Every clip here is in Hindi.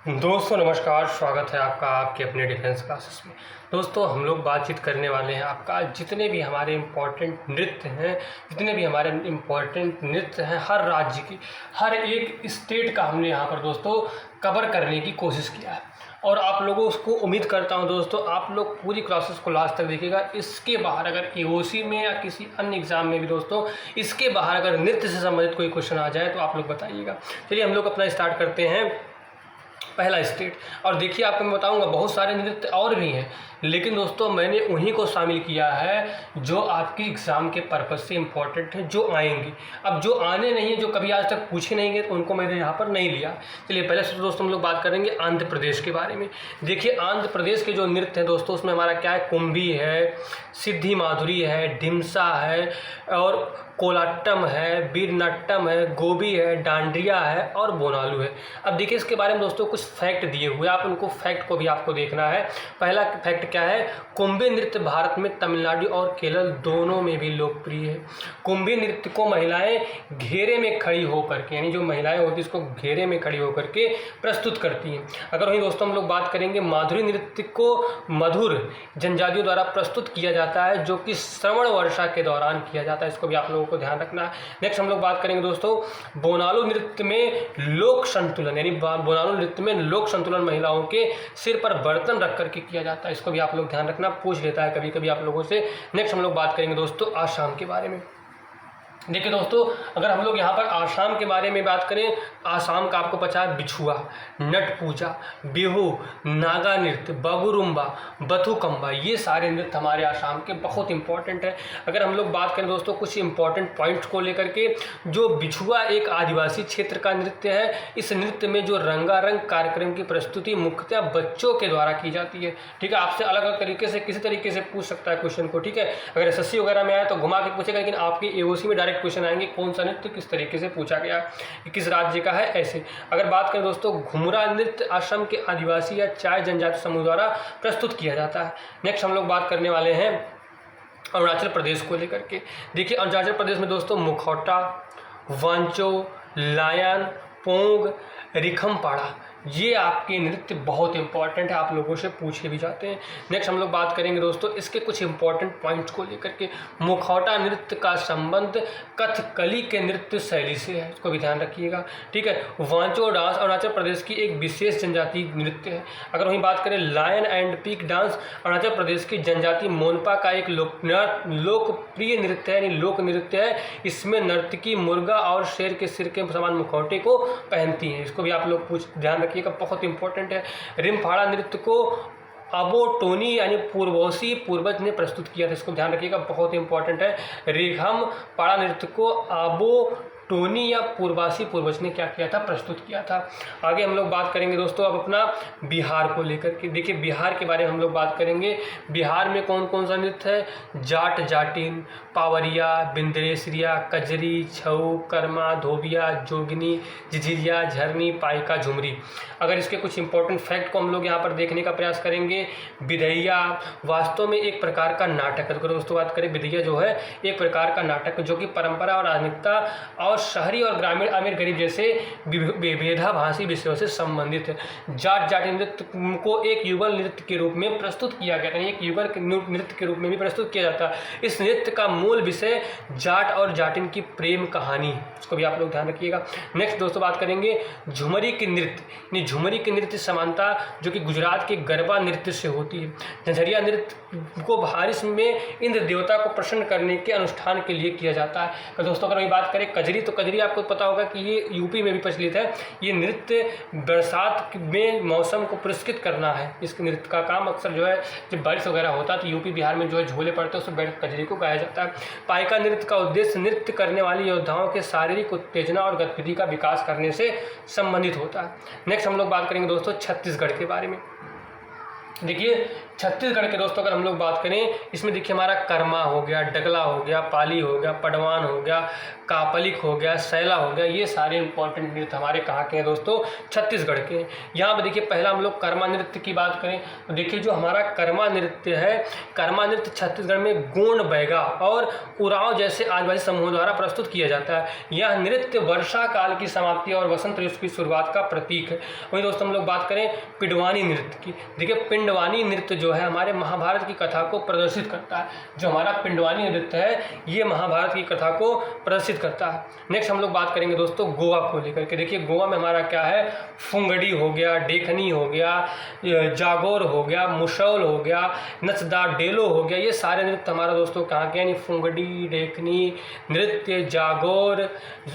दोस्तों नमस्कार, स्वागत है आपका आपके अपने डिफेंस क्लासेस में। दोस्तों हम लोग बातचीत करने वाले हैं आपका जितने भी हमारे इम्पोर्टेंट नृत्य हैं हर राज्य की, हर एक स्टेट का हमने यहाँ पर दोस्तों कवर करने की कोशिश किया है। और आप लोगों को उम्मीद करता हूँ दोस्तों आप लोग पूरी क्लासेस को लास्ट तक देखिएगा। इसके बाहर अगर एओसी में या किसी अन्य एग्जाम में भी दोस्तों इसके बाहर अगर नृत्य से संबंधित कोई क्वेश्चन आ जाए तो आप लोग बताइएगा। चलिए हम लोग अपना स्टार्ट करते हैं। पहला स्टेट, और देखिए आपको मैं बताऊंगा बहुत सारे नृत्य और भी हैं, लेकिन दोस्तों मैंने उन्हीं को शामिल किया है जो आपके एग्ज़ाम के पर्पज़ से इम्पोर्टेंट है, जो आएंगे। अब जो आने नहीं है, जो कभी आज तक पूछे नहीं गए, तो उनको मैंने यहाँ पर नहीं लिया। चलिए पहले से दोस्तों हम लोग बात करेंगे आंध्र प्रदेश के बारे में। देखिए आंध्र प्रदेश के जो नृत्य हैं दोस्तों उसमें हमारा क्या है, कुंभी है, सिद्धि माधुरी है, ढिमसा है, और कोलाट्टम है, बीरनाट्टम है, गोबी है, डांडिया है और बोनालू है। अब देखिए इसके बारे में दोस्तों कुछ फैक्ट दिए हुए, आप उनको फैक्ट को भी आपको देखना है। पहला फैक्ट क्या है, कुंभी नृत्य भारत में तमिलनाडु और केरल दोनों में भी लोकप्रिय है। कुंभी नृत्य को महिलाएं घेरे में खड़ी होकर के, यानी जो महिलाएं होती है इसको घेरे में खड़ी होकर के प्रस्तुत करती हैं। अगर वहीं दोस्तों हम लोग बात करेंगे माधुरी नृत्य को मधुर जनजातियों द्वारा प्रस्तुत किया जाता है, जो कि श्रवण वर्षा के दौरान किया जाता है। इसको भी आप लोगों को ध्यान रखना है। नेक्स्ट हम लोग बात करेंगे दोस्तों बोनालू नृत्य में लोक संतुलन, यानी बोनालू नृत्य में लोक संतुलन महिलाओं के सिर पर बर्तन रख करके किया जाता है। इसको भी आप लोग ध्यान रखना, पूछ लेता है कभी कभी आप लोगों से। नेक्स्ट हम लोग बात करेंगे दोस्तों आसाम के बारे में। देखिए दोस्तों अगर हम लोग यहाँ पर आसाम के बारे में बात करें, आसाम का आपको पता है बिछुआ, नट पूजा, बिहू, नागा नृत्य, बगुरुम्बा, बथुकम्बा, ये सारे नृत्य हमारे आसाम के बहुत इंपॉर्टेंट है। अगर हम लोग बात करें दोस्तों कुछ इंपॉर्टेंट पॉइंट्स को लेकर के, जो बिछुआ एक आदिवासी क्षेत्र का नृत्य है। इस नृत्य में जो रंगारंग कार्यक्रम की प्रस्तुति मुख्यतः बच्चों के द्वारा की जाती है। ठीक है, आपसे अलग अलग तरीके से किसी तरीके से पूछ सकता है क्वेश्चन को। ठीक है, अगर एसएससी वगैरह में आए तो घुमा के पूछेगा, लेकिन आपके एओसी में क्वेश्चन आएंगे कौन सा नृत्य किस तरीके से पूछा गया, किस राज्य का है, ऐसे। अगर बात करें दोस्तों घुमरा नृत्य असम के आदिवासी या चाय जनजाति समूह द्वारा प्रस्तुत किया जाता है। नेक्स्ट हम लोग बात करने वाले हैं अरुणाचल प्रदेश को लेकर के। देखिए अरुणाचल प्रदेश में दोस्तों मुखौटा, वांचो, लायन, पोंग, रिखमपाड़ा, ये आपके नृत्य बहुत इंपॉर्टेंट है, आप लोगों से पूछे भी जाते हैं। नेक्स्ट हम लोग बात करेंगे दोस्तों इसके कुछ इंपॉर्टेंट पॉइंट्स को लेकर के। मुखौटा नृत्य का संबंध कथकली के नृत्य शैली से है, इसको भी ध्यान रखिएगा। ठीक है, वांचो डांस अरुणाचल प्रदेश की एक विशेष जनजाति नृत्य है। अगर वहीं बात करें lion and peak dance Arunachal Pradesh की जनजाति मोनपा का एक लोकप्रिय नृत्य है, यानी लोक नृत्य है। इसमें नर्तकी मुर्गा और शेर के सिर के समान मुखौटे को पहनती हैं, इसको भी आप लोग ध्यान रखिएगा, बहुत इंपॉर्टेंट है। रिमफाड़ा नृत्य को अबोटोनी यानी पूर्वोसी पूर्वज ने प्रस्तुत किया था, इसको ध्यान रखिएगा, बहुत इंपॉर्टेंट है। रिखमपाड़ा नृत्य को टोनी या पूर्वासी पूर्वज ने क्या किया था, प्रस्तुत किया था। आगे हम लोग बात करेंगे दोस्तों अब अपना बिहार को लेकर के। देखिए बिहार के बारे में हम लोग बात करेंगे। बिहार में कौन कौन सा नृत्य है, जाट जाटिन, पावरिया, बिंद्रेसरिया, कजरी, छऊ, कर्मा, धोबिया, जोगनी, झिझिरिया, झरनी, पाइका, झुमरी। अगर इसके कुछ इंपॉर्टेंट फैक्ट को हम लोग यहाँ पर देखने का प्रयास करेंगे। विदैया वास्तव में एक प्रकार का नाटक है। दोस्तों बात करें विदैया जो है एक प्रकार का नाटक जो कि परंपरा और आधुनिकता और शहरी और ग्रामीण अमीर गरीब जैसे विभेदाभासी विषयों से संबंधित है। जाट जाटिन नृत्य को एक युगल नृत्य के रूप में प्रस्तुत किया गया है, एक युगल नृत्य के रूप में भी प्रस्तुत किया जाता है। इस नृत्य का मूल विषय जाट और जाटिन की प्रेम कहानी, इसको भी आप लोग ध्यान रखिएगा। नेक्स्ट दोस्तों बात करेंगे झुमरी के नृत्य। झुमरी की नृत्य समानता जो कि गुजरात के गरबा नृत्य से होती है। झंझरिया नृत्य को बारिश में इंद्र देवता को प्रसन्न करने के अनुष्ठान के लिए किया जाता है। तो दोस्तों अगर बात करें कजरी, तो कजरी आपको पता होगा कि ये यूपी में भी प्रचलित है। ये नृत्य बरसात में मौसम को पुरस्कृत करना है। इस नृत्य का काम अक्सर जो है जब बारिश वगैरह होता है तो यूपी बिहार में जो है झोले पड़ते हैं उसमें बैठ कजरी को गाया जाता है। पाइका नृत्य का उद्देश्य नृत्य करने वाले योद्धाओं के शारीरिक उत्तेजना और गतिविधि का विकास करने से संबंधित होता है। नेक्स्ट हम लोग बात करेंगे दोस्तों छत्तीसगढ़ के बारे में। देखिए छत्तीसगढ़ के दोस्तों अगर हम लोग बात करें, इसमें देखिए हमारा कर्मा हो गया, डगला हो गया, पाली हो गया, पडवान हो गया, कापलिक हो गया, सैला हो गया, ये सारे इंपॉर्टेंट नृत्य हमारे कहाँ के हैं दोस्तों, छत्तीसगढ़ के हैं। यहाँ पर देखिए पहला हम लोग कर्मा नृत्य की बात करें तो देखिए जो हमारा कर्मा नृत्य है, कर्मा नृत्य छत्तीसगढ़ में गोंड, बैगा और उरांव जैसे आदिवासी समूहों द्वारा प्रस्तुत किया जाता है। यह नृत्य वर्षा काल की समाप्ति और वसंत ऋतु की शुरुआत का प्रतीक है। वहीं दोस्तों हम लोग बात करें पिंडवानी नृत्य की, देखिए पिंडवानी नृत्य जो है हमारे महाभारत की कथा को प्रदर्शित करता है। जो हमारा पिंडवानी नृत्य है ये महाभारत की कथा को प्रदर्शित करता है। नेक्स्ट हम लोग बात करेंगे दोस्तों गोवा को लेकर के। देखिए गोवा में हमारा क्या है, फुंगड़ी हो गया, देखनी हो गया, जागोर हो गया, मुशौल हो गया, नचदा डेलो हो गया, ये सारे नृत्य हमारा दोस्तों कहाँ के, यानी फुंगड़ी, देखनी नृत्य, जागोर,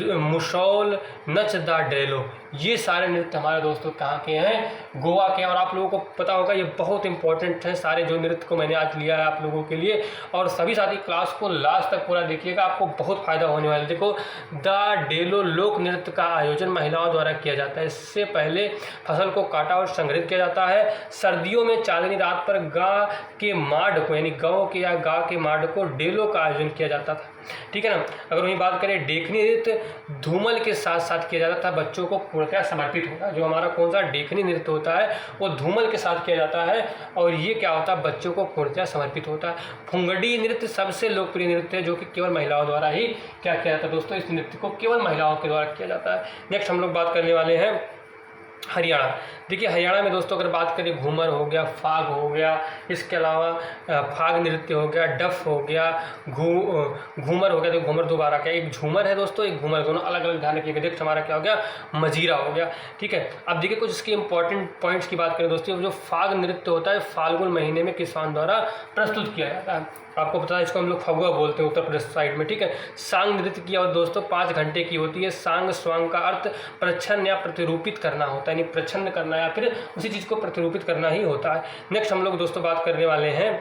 मुशौल, नचदा डेलो, ये सारे नृत्य हमारे दोस्तों कहाँ के हैं, गोवा के। और आप लोगों को पता होगा ये बहुत इंपॉर्टेंट है सारे जो नृत्य को मैंने आज लिया है आप लोगों के लिए। और सभी साथी क्लास को लास्ट तक पूरा देखिएगा, आपको बहुत फायदा होने वाला है। देखो द डेलो लोक नृत्य का आयोजन महिलाओं द्वारा किया जाता है। इससे पहले फसल को काटा और संग्रहित किया जाता है। सर्दियों में चांदनी रात पर गाय के माड को, यानी गौ के या गाय के माड को डेलो का आयोजन किया जाता था, ठीक है ना। अगर वहीं बात करें देखनी नृत्य धूमल के साथ साथ किया जाता था, बच्चों को पूर्णतः समर्पित होता है। जो हमारा कौन सा देखनी नृत्य होता है वो धूमल के साथ किया जाता है और ये क्या होता है, बच्चों को पूर्णतः समर्पित होता है। फुंगड़ी नृत्य सबसे लोकप्रिय नृत्य है जो कि केवल महिलाओं द्वारा ही क्या किया जाता है दोस्तों, इस नृत्य को केवल महिलाओं के द्वारा किया जाता है। नेक्स्ट हम लोग बात करने वाले हैं हरियाणा। देखिए हरियाणा में दोस्तों अगर बात करें घूमर हो गया, फाग हो गया, इसके अलावा फाग नृत्य हो गया, डफ हो गया, घूमर हो गया। तो घूमर दोबारा क्या, एक झूमर है दोस्तों, एक घूमर, दोनों अलग अलग ध्यान रखिएगा। नेक्स्ट हमारा क्या हो गया, मजीरा हो गया, ठीक है। अब देखिए कुछ इसके इंपॉर्टेंट पॉइंट्स की बात करें दोस्तों, जो फाग नृत्य होता है फाल्गुन महीने में किसान द्वारा प्रस्तुत किया जाता है। आपको पता है इसको हम लोग फगुआ बोलते हैं उत्तर प्रदेश साइड में, ठीक है। सांग नृत्य की और दोस्तों 5 घंटे की होती है। सांग स्वांग का अर्थ प्रच्छन्न या प्रतिरूपित करना होता है, यानी प्रच्छन्न करना या फिर उसी चीज़ को प्रतिरूपित करना ही होता है। नेक्स्ट हम लोग दोस्तों बात करने वाले हैं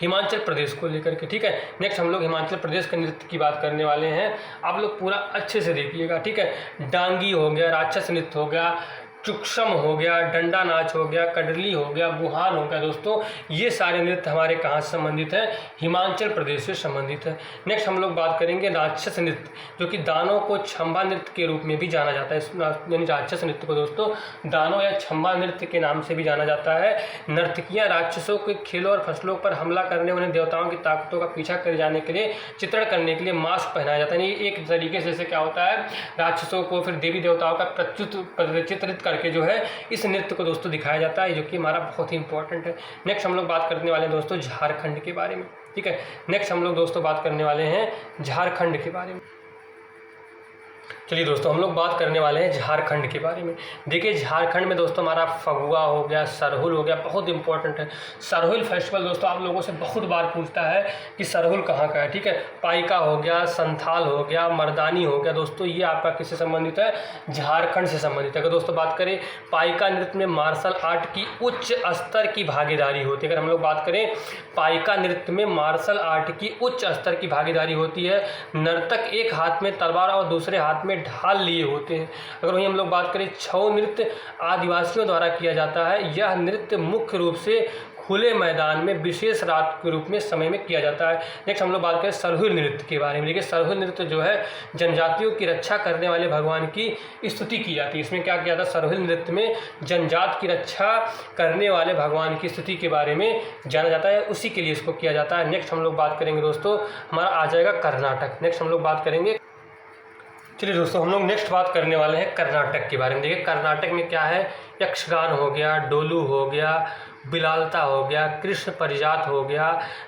हिमाचल प्रदेश को लेकर के, ठीक है। नेक्स्ट हम लोग हिमाचल प्रदेश के नृत्य की बात करने वाले हैं। आप लोग पूरा अच्छे से देखिएगा, ठीक है। डांगी हो गया, राक्षस नृत्य हो गया, चुक्षम हो गया, डंडा नाच हो गया, कडरली हो गया, बुहान हो गया दोस्तों, ये सारे नृत्य हमारे कहाँ से संबंधित है, हिमाचल प्रदेश से संबंधित है। नेक्स्ट हम लोग बात करेंगे राक्षस नृत्य, जो कि दानों को छंबा नृत्य के रूप में भी जाना जाता है। यानी राक्षस नृत्य को दोस्तों दानों या छंबा नृत्य के नाम से भी जाना जाता है। नर्तकियाँ राक्षसों के खेलों और फसलों पर हमला करने वाले देवताओं की ताकतों का पीछा कर जाने के लिए, चित्रण करने के लिए मास्क पहनाया जाता है। ये एक तरीके से जैसे क्या होता है, राक्षसों को फिर देवी देवताओं का चित्रित करके जो है इस नृत्य को दोस्तों दिखाया जाता है, जो कि हमारा बहुत ही इंपॉर्टेंट है। नेक्स्ट हम लोग बात करने वाले हैं दोस्तों झारखंड के बारे में, ठीक है। नेक्स्ट हम लोग दोस्तों बात करने वाले हैं झारखंड के बारे में। चलिए दोस्तों हम लोग बात करने वाले हैं झारखंड के बारे में। देखिए झारखंड में दोस्तों हमारा फगुआ हो गया, सरहुल हो गया, बहुत इंपॉर्टेंट है। सरहुल फेस्टिवल दोस्तों आप लोगों से बहुत बार पूछता है कि सरहुल कहाँ का है, ठीक है। पाइका हो गया, संथाल हो गया, मर्दानी हो गया दोस्तों, ये आपका किससे संबंधित है, झारखंड से संबंधित है। अगर दोस्तों बात करें पाइका नृत्य में मार्शल आर्ट की उच्च स्तर की भागीदारी होती है। अगर हम लोग बात करें पाइका नृत्य में मार्शल आर्ट की उच्च स्तर की भागीदारी होती है। नर्तक एक हाथ में तलवार और दूसरे हाथ में ढाल लिए होते हैं। अगर वहीं हम लोग बात करें छऊ नृत्य आदिवासियों द्वारा किया जाता है। यह नृत्य मुख्य रूप से खुले मैदान में विशेष रात के रूप में समय में किया जाता है। नेक्स्ट हम लोग बात करें सरहुल नृत्य के बारे में। देखिए सरहुल नृत्य जो है जनजातियों की रक्षा करने वाले भगवान की स्तुति की जाती है। इसमें क्या किया था, सरहुल नृत्य में जनजात की रक्षा करने वाले भगवान की स्तुति के बारे में जाना जाता है, उसी के लिए इसको किया जाता है। नेक्स्ट हम लोग बात करेंगे दोस्तों, हमारा आ जाएगा कर्नाटक। नेक्स्ट हम लोग बात करेंगे, चलिए दोस्तों हम लोग नेक्स्ट बात करने वाले हैं कर्नाटक के बारे में। देखिए कर्नाटक में क्या है, यक्षगान हो गया, डोलू हो गया, बिलालता हो गया, कृष्ण परिजात हो गया,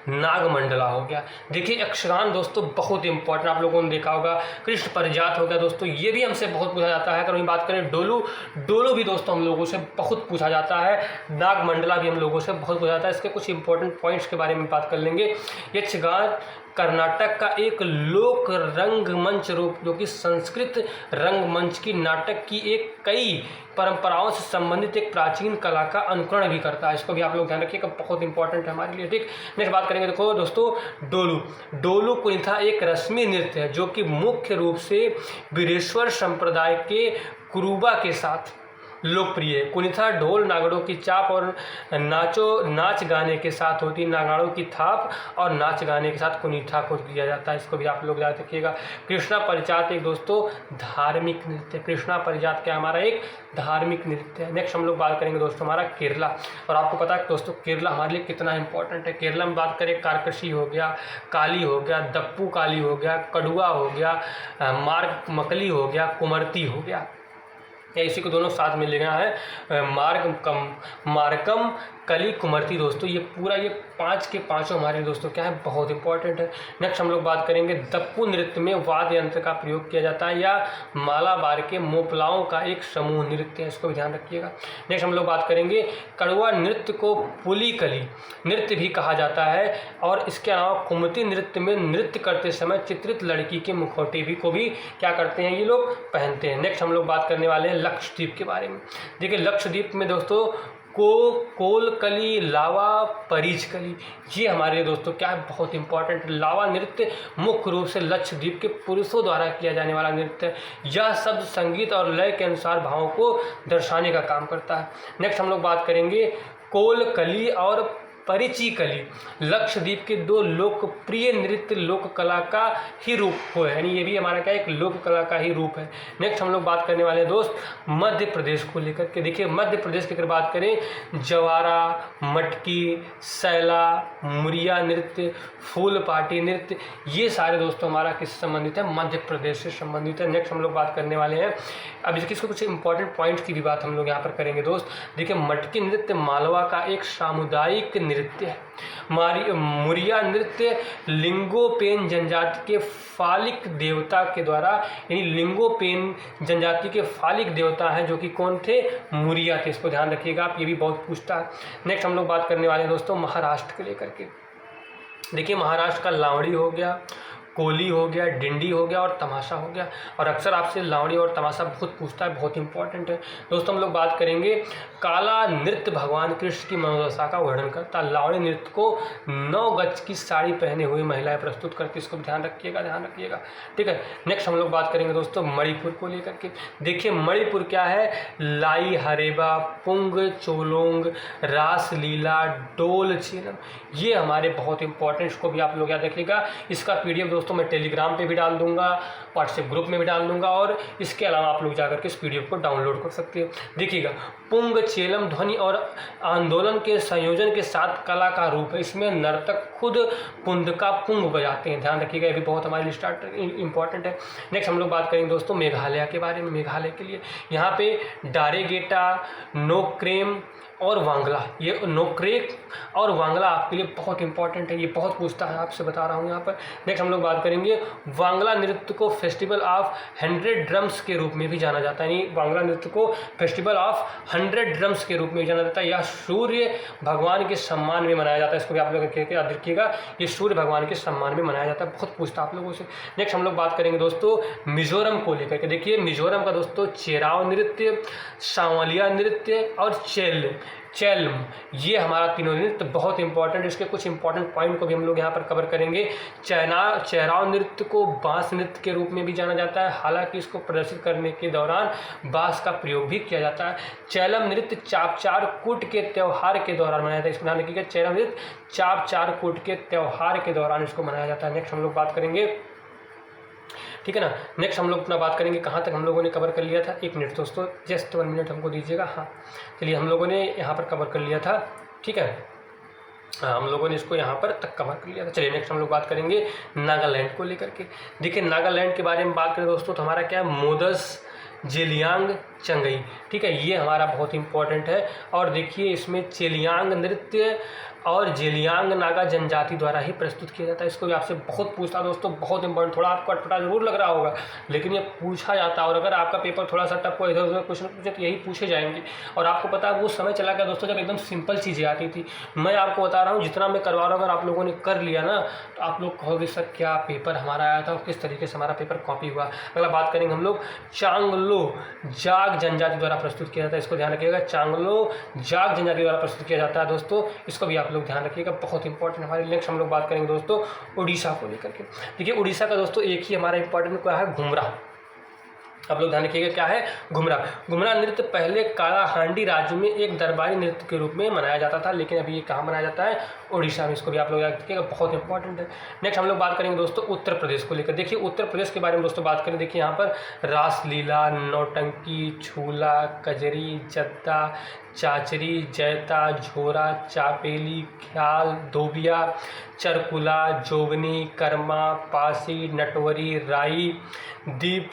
नागमंडला हो गया। देखिए यक्षगान दोस्तों बहुत इंपॉर्टेंट, आप लोगों ने देखा होगा। कृष्ण परिजात हो गया दोस्तों, ये भी हमसे बहुत पूछा जाता है। अगर हम बात करें डोलू भी दोस्तों हम लोगों से बहुत पूछा जाता है। नागमंडला भी हम लोगों से बहुत पूछा जाता है। इसके कुछ इंपॉर्टेंट पॉइंट्स के बारे में बात कर लेंगे। यक्षगान कर्नाटक का एक लोक रंगमंच रूप, जो कि संस्कृत रंगमंच की नाटक की एक कई परंपराओं से संबंधित एक प्राचीन कला का अनुकरण भी करता है। इसको भी आप लोग ध्यान रखिएगा, बहुत इंपॉर्टेंट है हमारे लिए, ठीक। नेक्स्ट बात करेंगे, देखो दोस्तों डोलू कुनिथा एक रस्मी नृत्य है जो कि मुख्य रूप से वीरेश्वर संप्रदाय के कुरुबा के साथ लोकप्रिय है। कुनिथा ढोल नागड़ों की चाप और नाच गाने के साथ होती है, नागाड़ों की थाप और नाच गाने के साथ कुनिथा को किया जाता है, इसको भी आप लोग याद रखिएगा। कृष्णा परिजात एक दोस्तों धार्मिक नृत्य, कृष्णा परिजात क्या हमारा एक धार्मिक नृत्य है। नेक्स्ट हम लोग बात करेंगे दोस्तों हमारा केरला, और आपको पता है दोस्तों केरला हमारे लिए कितना इंपॉर्टेंट है। केरला में बात करें कारकशी हो गया, काली हो गया, दप्पू काली हो गया, कड़ुआ हो गया, मार्ग मकली हो गया, कुमरती हो गया, या इसी को दोनों साथ में लेना है, मार्कम कली कुमरती दोस्तों, ये पूरा ये 5 के 5 हमारे दोस्तों क्या है बहुत इंपॉर्टेंट है। नेक्स्ट हम लोग बात करेंगे दप्पू नृत्य में वाद्य यंत्र का प्रयोग किया जाता है या मालाबार के मोपलाओं का एक समूह नृत्य है, इसको भी ध्यान रखिएगा। नेक्स्ट हम लोग बात करेंगे कड़वा नृत्य को पुली कली नृत्य भी कहा जाता है, और इसके अलावा कुमती नृत्य में नृत्य करते समय चित्रित लड़की के मुखौटे भी को भी क्या करते हैं ये लोग पहनते हैं। नेक्स्ट हम लोग बात करने वाले हैं लक्षद्वीप के बारे में। देखिए लक्षद्वीप में दोस्तों कोलकली, लावा, परिचकली, ये हमारे दोस्तों क्या है बहुत इंपॉर्टेंट। लावा नृत्य मुख्य रूप से लक्षद्वीप के पुरुषों द्वारा किया जाने वाला नृत्य है। यह शब्द संगीत और लय के अनुसार भावों को दर्शाने का काम करता है। नेक्स्ट हम लोग बात करेंगे कोलकली और परिचिकली, लक्षद्वीप के 2 लोकप्रिय नृत्य लोक कला का ही रूप हो, यानी ये भी हमारा क्या एक लोक कला का ही रूप है। नेक्स्ट हम लोग बात करने वाले हैं दोस्त मध्य प्रदेश को लेकर के। देखिए मध्य प्रदेश की अगर बात करें जवारा, मटकी, सैला, मुरिया नृत्य, फूल पार्टी नृत्य, ये सारे दोस्तों हमारा किससे संबंधित है, मध्य प्रदेश से संबंधित है। नेक्स्ट हम लोग बात करने वाले हैं अब इसके कुछ इंपॉर्टेंट पॉइंट्स की भी बात हम लोग यहाँ पर करेंगे दोस्त। देखिए मटकी नृत्य मालवा का एक सामुदायिक नृत्य है। मुरिया नृत्य लिंगोपेन जनजाति के फालिक देवता के द्वारा, यानी लिंगोपेन जनजाति के फालिक देवता हैं जो कि कौन थे, मुरिया थे, इसको ध्यान रखिएगा आप, ये भी बहुत पूछता है। नेक्स्ट हम लोग बात करने वाले हैं दोस्तों महाराष्ट्र को लेकर के। देखिए महाराष्ट्र का लावड़ी हो गया, कोली हो गया, डिंडी हो गया और तमाशा हो गया, और अक्सर आपसे लावड़ी और तमाशा बहुत पूछता है, बहुत इंपॉर्टेंट है दोस्तों। हम लोग बात करेंगे काला नृत्य भगवान कृष्ण की मनोदशा का वर्णन करता है। लावड़ी नृत्य को 9 गज की साड़ी पहने हुई महिलाएं प्रस्तुत करती, इसको ध्यान रखिएगा, ठीक है। नेक्स्ट हम लोग बात करेंगे दोस्तों मणिपुर को लेकर के। देखिए मणिपुर क्या है, लाई हरेबा, पुंग चोलोंग, रासलीला, डोल छेलम, ये हमारे बहुत इंपॉर्टेंट, इसको भी आप लोग याद रखिएगा। इसका PDF दोस्तों मैं टेलीग्राम पे भी डाल दूंगा, व्हाट्सएप ग्रुप में भी डाल दूंगा, और इसके अलावा आप लोग जाकर के इस PDF को डाउनलोड कर सकते हैं। देखिएगा पुंग चेलम ध्वनि और आंदोलन के संयोजन के साथ कला का रूप है। इसमें नर्तक खुद पुंद का पुंग बजाते हैं, ध्यान रखिएगा, ये भी बहुत हमारे लिए इंपॉर्टेंट है। नेक्स्ट हम लोग बात करेंगे दोस्तों मेघालय के बारे में। मेघालय के लिए यहाँ पे डारेगेटा, नोक्रेम और वांगला, ये नोक्रेक और वांगला आपके लिए बहुत इंपॉर्टेंट है, ये बहुत पूछता है, आपसे बता रहा हूँ यहाँ पर। नेक्स्ट हम लोग बात करेंगे वांगला नृत्य को फेस्टिवल ऑफ 100 ड्रम्स के रूप में भी जाना जाता है, यानी वांगला नृत्य को फेस्टिवल ऑफ 100 ड्रम्स के रूप में जाना जाता है। यह सूर्य भगवान के सम्मान में मनाया जाता है, इसको भी आप लोग याद रखिएगा, ये सूर्य भगवान के सम्मान में मनाया जाता है, बहुत पूछता है आप लोगों से। नेक्स्ट हम लोग बात करेंगे दोस्तों मिजोरम को लेकर के। देखिए मिजोरम का दोस्तों चेराव नृत्य, सांवलिया नृत्य और चैल्म, ये हमारा तीनों नृत्य बहुत इंपॉर्टेंट, इसके कुछ इंपॉर्टेंट पॉइंट को भी हम लोग यहाँ पर कवर करेंगे। चेराव नृत्य को बांस नृत्य के रूप में भी जाना जाता है, हालांकि इसको प्रदर्शित करने के दौरान बांस का प्रयोग भी किया जाता है। चैलम नृत्य चापचार कूट के त्यौहार के दौरान मनाया जाता है, इसको ध्यान रखिएगा, चैलम नृत्य चापचार कूट के त्यौहार के दौरान इसको मनाया जाता है। नेक्स्ट हम लोग बात करेंगे, ठीक है ना, नेक्स्ट हम लोग अपना बात करेंगे, कहाँ तक हम लोगों ने कवर कर लिया था, 1 मिनट दोस्तों, जस्ट 1 मिनट हमको दीजिएगा। हाँ चलिए, हम लोगों ने यहाँ पर कवर कर लिया था, ठीक है, हाँ हम लोगों ने इसको यहाँ पर तक कवर कर लिया था। चलिए नेक्स्ट हम लोग बात करेंगे नागालैंड को लेकर के। देखिए नागालैंड के बारे में बात करें दोस्तों तो हमारा क्या है, मोदस जेलियांग चंगई, ठीक है, ये हमारा बहुत इंपॉर्टेंट है। और देखिए इसमें चेलियांग नृत्य और जेलियांग नागा जनजाति द्वारा ही प्रस्तुत किया जाता है, इसको भी आपसे बहुत पूछता है दोस्तों, बहुत इंपॉर्टेंट, थोड़ा आपको अटपटा जरूर लग रहा होगा लेकिन ये पूछा जाता है। और अगर आपका पेपर थोड़ा सा टफ हो, इधर उधर क्वेश्चन पूछे तो यही पूछे जाएंगे। और आपको पता है वो समय चला गया दोस्तों जब एकदम सिंपल चीज़ें आती थी। मैं आपको बता रहा हूँ जितना मैं करवा रहा हूँ, अगर आप लोगों ने कर लिया ना तो आप लोग कहोगे सर क्या पेपर हमारा आया था और किस तरीके से हमारा पेपर कॉपी हुआ। अगला बात करेंगे हम लोग चांगलो जाग जनजाति द्वारा प्रस्तुत किया जाता है, इसको ध्यान रखिएगा, चांगलो जाग जनजाति द्वारा प्रस्तुत किया जाता है दोस्तों, इसको भी आप लोग ध्यान रखिएगा, बहुत इंपॉर्टेंट हमारे। नेक्स्ट हम लोग बात करेंगे दोस्तों उड़ीसा को लेकर के। देखिए उड़ीसा का दोस्तों एक ही हमारा इंपॉर्टेंट क्या है, घुमरा, आप लोग ध्यान रखिएगा क्या है, घुमरा। घुमरा नृत्य पहले कालाहांडी राज्य में एक दरबारी नृत्य के रूप में मनाया जाता था, लेकिन अभी ये कहाँ मनाया जाता है, उड़ीसा में। इसको भी आप लोग याद रखिएगा, बहुत इंपॉर्टेंट है। नेक्स्ट हम लोग बात करेंगे दोस्तों उत्तर प्रदेश को लेकर। देखिए उत्तर प्रदेश के बारे में दोस्तों बात करें, देखिए यहाँ पर रासलीला, नौटंकी, झूला, कजरी, जद्दा, चाचरी, जैता, झोरा, चापेली, ख्याल, धोबिया, चरकुला, जोगनी, कर्मा, पासी, नटवरी, राई, दीप,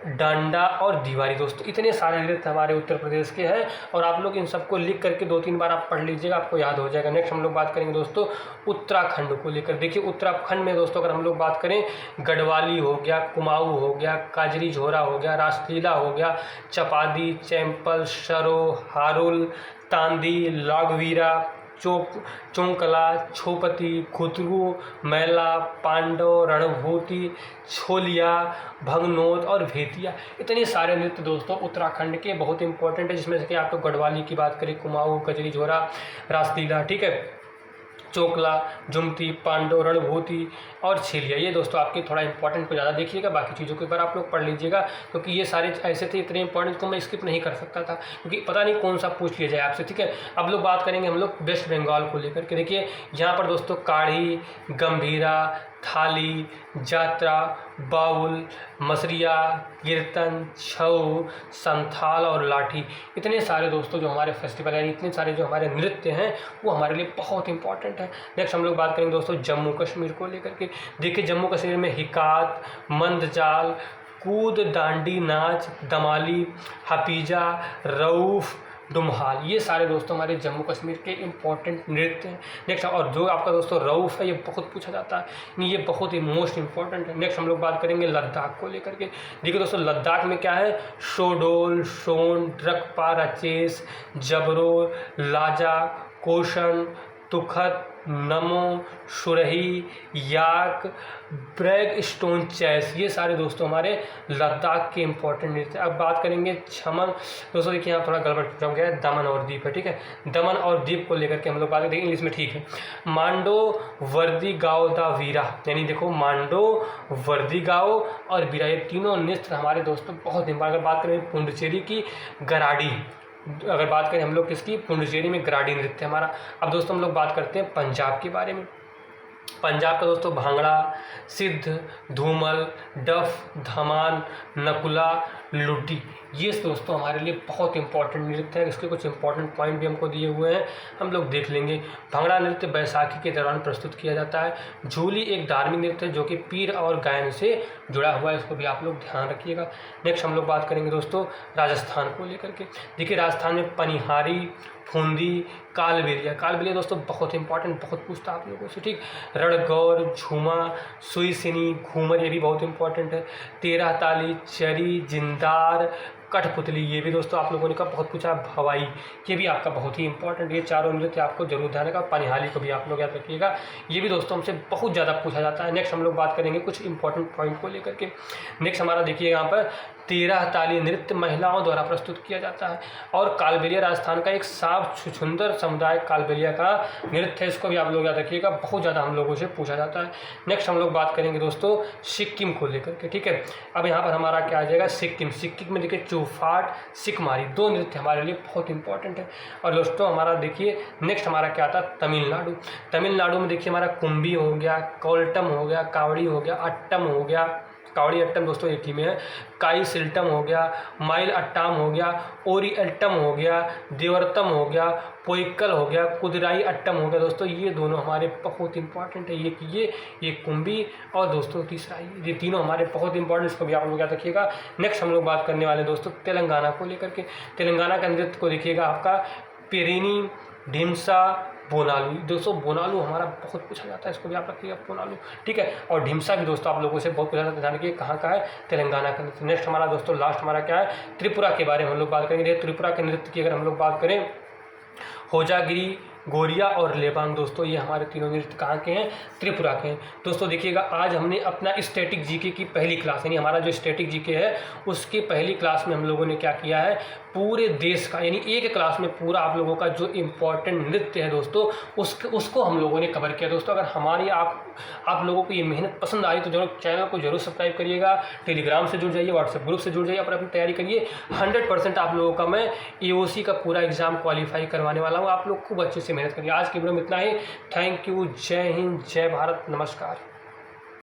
डांडा और दीवारी। दोस्तों इतने सारे नृत्य हमारे उत्तर प्रदेश के हैं और आप लोग इन सबको लिख करके 2-3 बार आप पढ़ लीजिएगा, आपको याद हो जाएगा। नेक्स्ट हम लोग बात करेंगे दोस्तों उत्तराखंड को लेकर। देखिए उत्तराखंड में दोस्तों अगर हम लोग बात करें, गढ़वाली हो गया, कुमाऊँ हो गया, काजरी झोरा हो गया, रासलीला हो गया, चपादी, चैंपल, शरो, हारुल, तांदी, लागवीरा, चौंकला, छोपती, खुतरू, मैला, पांडव, रणभूति, छोलिया, भगनोत और भेतिया। इतने सारे नृत्य दोस्तों उत्तराखंड के बहुत इंपॉर्टेंट है, जिसमें से कि आपको गढ़वाली की बात करें, कुमाऊँ, कजरी झोरा, रासलीला, ठीक है, चोकला, जुमती, पांडव, रणभूति और छेलिया। ये दोस्तों आपके थोड़ा इंपॉर्टेंट को ज़्यादा देखिएगा, बाकी चीज़ों के ऊपर आप लोग पढ़ लीजिएगा, क्योंकि ये सारे ऐसे थे इतने इंपॉर्टेंट को मैं स्किप नहीं कर सकता था, क्योंकि पता नहीं कौन सा पूछ लिया जाए आपसे, ठीक है। अब लोग बात करेंगे हम लोग वेस्ट बंगाल को लेकर के। देखिए यहाँ पर दोस्तों काढ़ी, गंभीरा, थाली, जात्रा, बाउल, मसरिया, कीर्तन, छऊ, संथाल और लाठी। इतने सारे दोस्तों जो हमारे फेस्टिवल हैं, इतने सारे जो हमारे नृत्य हैं वो हमारे लिए बहुत इंपॉर्टेंट है। नेक्स्ट हम लोग बात करेंगे दोस्तों जम्मू कश्मीर को लेकर के। देखिए जम्मू कश्मीर में हिकात, मंदजाल, कूद दांडी नाच, दमाली, हपीजा, रऊफ, डुमहाल, ये सारे दोस्तों हमारे जम्मू कश्मीर के इंपॉर्टेंट नृत्य हैं। नेक्स्ट और जो आपका दोस्तों रऊफ है, ये बहुत पूछा जाता है, ये बहुत ही मोस्ट इंपॉर्टेंट है। नेक्स्ट हम लोग बात करेंगे लद्दाख को लेकर के। देखिए दोस्तों लद्दाख में क्या है, शोडोल, शोन, ड्रकपा, रचेस, जबरो, लाजा, कोशन, तुखत, नमो, सुरही, याक, ब्रैग स्टोन चैस, ये सारे दोस्तों हमारे लद्दाख के इंपॉर्टेंट नृत्य। अब बात करेंगे छमन। दोस्तों देखिए यहाँ थोड़ा गड़बड़ जम गया है, दमन और दीप है, ठीक है। दमन और दीप को लेकर के हम लोग बात करेंगे, इंग्लिश में ठीक है। मांडो, वर्दी गाओ दा वीरा, यानी देखो मांडो, वर्दी गाओ और वीरा, ये तीनों नृत्य हमारे दोस्तों बहुत इंपॉर्टेंट। अगर बात करें पुंडुचेरी की गराडी, अगर बात करें हम लोग किसकी, पुंडुचेरी में गराडी नृत्य हमारा। अब दोस्तों हम लोग बात करते हैं पंजाब के बारे में। पंजाब का दोस्तों भांगड़ा, सिद्ध, धूमल, डफ, धमान, नकुला, लुड्डी, ये दोस्तों हमारे लिए बहुत इंपॉर्टेंट नृत्य है। इसके कुछ इंपॉर्टेंट पॉइंट भी हमको दिए हुए हैं, हम लोग देख लेंगे। भांगड़ा नृत्य बैसाखी के दौरान प्रस्तुत किया जाता है। झूली एक धार्मिक नृत्य है जो कि पीर और गायन से जुड़ा हुआ है, इसको भी आप लोग ध्यान रखिएगा। नेक्स्ट हम लोग बात करेंगे दोस्तों राजस्थान को लेकर के। देखिए राजस्थान में पनिहारी, फूंदी, कालबेलिया। कालबेलिया दोस्तों बहुत इंपॉर्टेंट, बहुत पूछता आप लोगों से, ठीक। रणगौर, झूमा, सुईसिनी, घूमर, ये भी बहुत इंपॉर्टेंट है। 13 ताली, चरी, जिंदार, कठपुतली, ये भी दोस्तों आप लोगों ने का बहुत पूछा। भवाई, ये भी आपका बहुत ही इंपॉर्टेंट, ये चारों नृत्य आपको जरूर ध्यान रखा। पनिहाली को भी आप लोग याद रखिएगा, ये भी दोस्तों हमसे बहुत ज़्यादा पूछा जाता है। नेक्स्ट हम लोग बात करेंगे कुछ इंपॉर्टेंट पॉइंट को लेकर के। नेक्स्ट हमारा देखिए यहाँ पर 13 ताली नृत्य महिलाओं द्वारा प्रस्तुत किया जाता है और कालबेलिया राजस्थान का एक साफ छुछुंदर समुदाय कालबेलिया का नृत्य है, इसको भी आप लोग याद रखिएगा, बहुत ज़्यादा हम लोगों से पूछा जाता है। नेक्स्ट हम लोग बात करेंगे दोस्तों सिक्किम को लेकर के, ठीक है। अब यहाँ पर हमारा क्या आ जाएगा, सिक्किम। सिक्किम में देखिए चौफाट, सिकमारी, दो नृत्य हमारे लिए बहुत इंपॉर्टेंट है। और दोस्तों हमारा देखिए नेक्स्ट हमारा क्या आता है, तमिलनाडु। तमिलनाडु में देखिए हमारा कुंभी हो गया, कोल्टम हो गया, कावड़ी हो गया, अट्टम हो गया, कावड़ी अट्टम दोस्तों एक ही में है, काई सिल्टम हो गया, माइल अट्टाम हो गया, ओरी अट्टम हो गया, देवर्तम हो गया, पोइकल हो गया, कुदराई अट्टम हो गया। दोस्तों ये दोनों हमारे बहुत इंपॉर्टेंट है, ये कुंभी और दोस्तों तीसरा ये तीनों हमारे बहुत इंपॉर्टेंट, इसको भी आप लोग याद रखिएगा। नेक्स्ट हम लोग बात करने वाले दोस्तों तेलंगाना को लेकर के। तेलंगाना का नृत्य को देखिएगा आपका पेरिनी, ढिमसा, बोनालू। दोस्तों बोनालू हमारा बहुत पूछा जाता है, इसको भी आप रखिएगा बोनालू, ठीक है। और ढिमसा भी दोस्तों आप लोगों से बहुत पूछा जाता है, कि कहाँ का है, तेलंगाना का नृत्य। नेक्स्ट हमारा दोस्तों लास्ट हमारा क्या है, त्रिपुरा के बारे में हम लोग बात करेंगे। त्रिपुरा के नृत्य की अगर हम लोग बात करें, होजागिरी, गोरिया और लेबांग दोस्तों, ये हमारे तीनों नृत्य कहाँ के हैं? त्रिपुरा के हैं। दोस्तों देखिएगा, आज हमने अपना स्टैटिक जीके की पहली क्लास, यानी हमारा जो स्टैटिक जीके है उसकी पहली क्लास में हम लोगों ने क्या किया है, पूरे देश का, यानी एक क्लास में पूरा आप लोगों का जो इम्पोर्टेंट नृत्य है दोस्तों उसको हम लोगों ने कवर किया। दोस्तों अगर हमारी आप लोगों को ये मेहनत पसंद आई तो जरूर चैनल को जरूर सब्सक्राइब करिएगा, टेलीग्राम से जुड़ जाइए, व्हाट्सएप ग्रुप से जुड़ जाइए, अपनी तैयारी करिए। 100% आप लोगों का मैं AOC का पूरा एग्जाम क्वालिफाई करवाने वाला हूँ। आप लोग खूब अच्छे से मेहनत करिए। आज के वीडियो में इतना ही। Thank you. जय हिंद, जय भारत, नमस्कार।